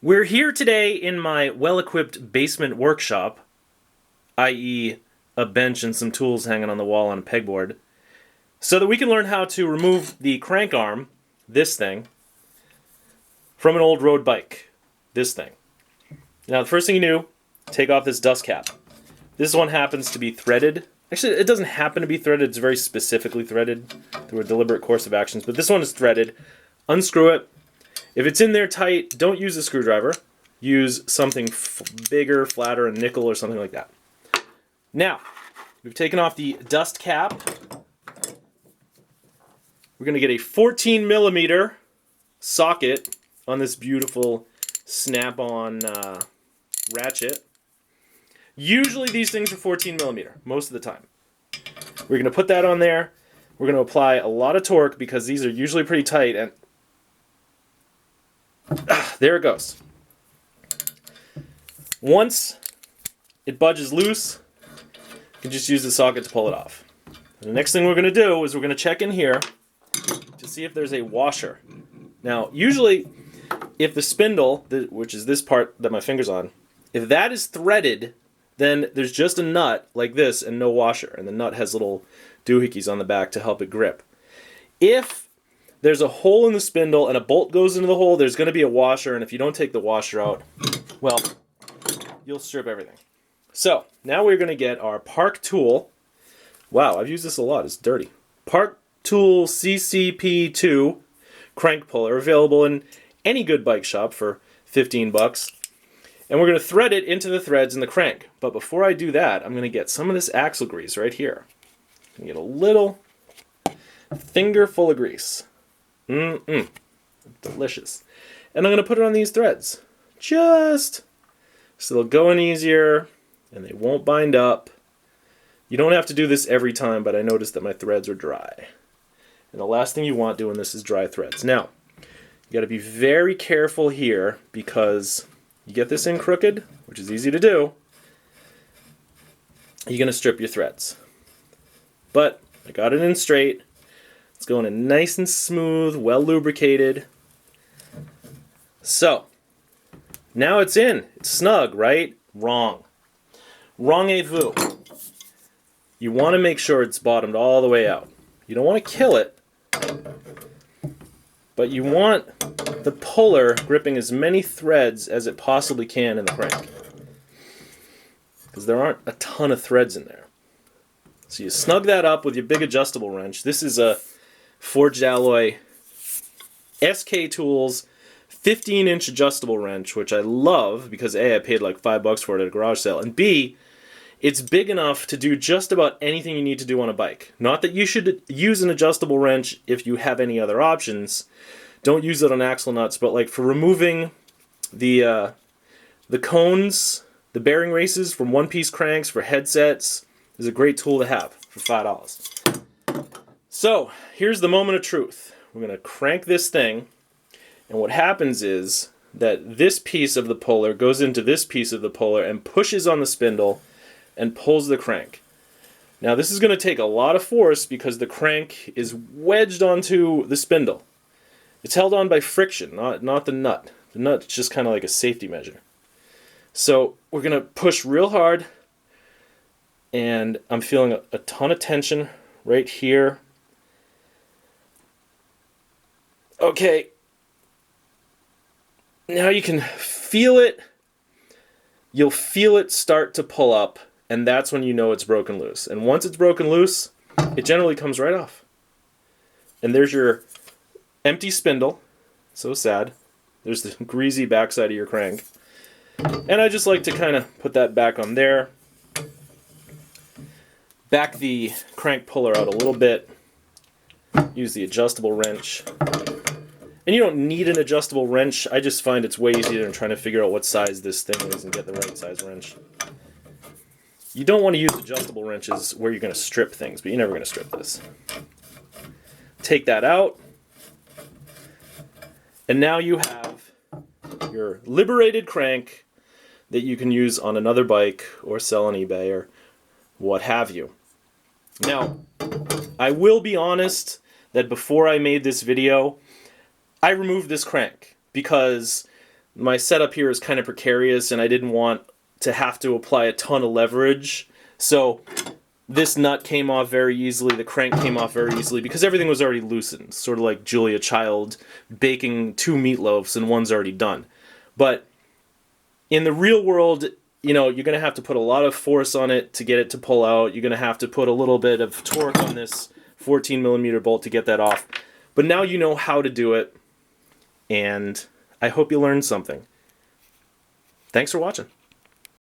We're here today in my well-equipped basement workshop, i.e. a bench and some tools hanging on the wall on a pegboard, so that we can learn how to remove the crank arm, this thing, from an old road bike, this thing. Now the first thing you do, take off this dust cap. This one happens to be threaded. Actually, it doesn't happen to be threaded, it's very specifically threaded through a deliberate course of actions, but this one is threaded. Unscrew it. If it's in there tight, don't use a screwdriver. Use something bigger, flatter, a nickel or something like that. Now, we've taken off the dust cap. We're going to get a 14 millimeter socket on this beautiful snap-on ratchet. Usually these things are 14 millimeter, most of the time. We're going to put that on there. We're going to apply a lot of torque because these are usually pretty tight, and there it goes. Once it budges loose, you can just use the socket to pull it off. And the next thing we're going to do is we're going to check in here to see if there's a washer. Now, usually, if the spindle, which is this part that my finger's on, if that is threaded, then there's just a nut like this and no washer. And the nut has little doohickeys on the back to help it grip. If there's a hole in the spindle and a bolt goes into the hole, there's going to be a washer, and if you don't take the washer out, well, you'll strip everything. So, now we're going to get our Park Tool. Wow, I've used this a lot, it's dirty. Park Tool CCP2 crank puller, available in any good bike shop for 15 bucks. And we're going to thread it into the threads in the crank. But before I do that, I'm going to get some of this axle grease right here. I'm going to get a little finger full of grease. Delicious. And I'm going to put it on these threads. Just so they'll go in easier and they won't bind up. You don't have to do this every time, but I noticed that my threads are dry. And the last thing you want doing this is dry threads. Now, you got to be very careful here because you get this in crooked, which is easy to do, you're going to strip your threads. But I got it in straight. It's going in nice and smooth, well lubricated. So, now it's in. It's snug, right? Wrong. Wrong-a-vous. You want to make sure it's bottomed all the way out. You don't want to kill it, but you want the puller gripping as many threads as it possibly can in the crank. Because there aren't a ton of threads in there. So you snug that up with your big adjustable wrench. This is a forged alloy SK Tools 15-inch adjustable wrench, which I love because A, I paid like $5 for it at a garage sale, and B, it's big enough to do just about anything you need to do on a bike. Not that you should use an adjustable wrench if you have any other options. Don't use it on axle nuts, but like for removing the cones, the bearing races from one-piece cranks for headsets, is a great tool to have for $5. So, here's the moment of truth. We're going to crank this thing, and what happens is that this piece of the puller goes into this piece of the puller and pushes on the spindle and pulls the crank. Now, this is going to take a lot of force because the crank is wedged onto the spindle. It's held on by friction, not the nut. The nut's just kind of like a safety measure. So, we're going to push real hard, and I'm feeling a ton of tension right here. Okay, now you can feel it. You'll feel it start to pull up, and that's when you know it's broken loose. And once it's broken loose, it generally comes right off. And there's your empty spindle. So sad. There's the greasy backside of your crank. And I just like to kind of put that back on there. Back the crank puller out a little bit. Use the adjustable wrench. And you don't need an adjustable wrench. I just find it's way easier than trying to figure out what size this thing is and get the right size wrench. You don't want to use adjustable wrenches where you're going to strip things, but you're never going to strip this. Take that out. And now you have your liberated crank that you can use on another bike or sell on eBay or what have you. Now, I will be honest that before I made this video, I removed this crank because my setup here is kind of precarious and I didn't want to have to apply a ton of leverage. So this nut came off very easily, the crank came off very easily because everything was already loosened. Sort of like Julia Child baking 2 meatloaves and one's already done. But in the real world, you know, you're going to have to put a lot of force on it to get it to pull out. You're going to have to put a little bit of torque on this 14 millimeter bolt to get that off. But now you know how to do it, and I hope you learned something. Thanks for watching.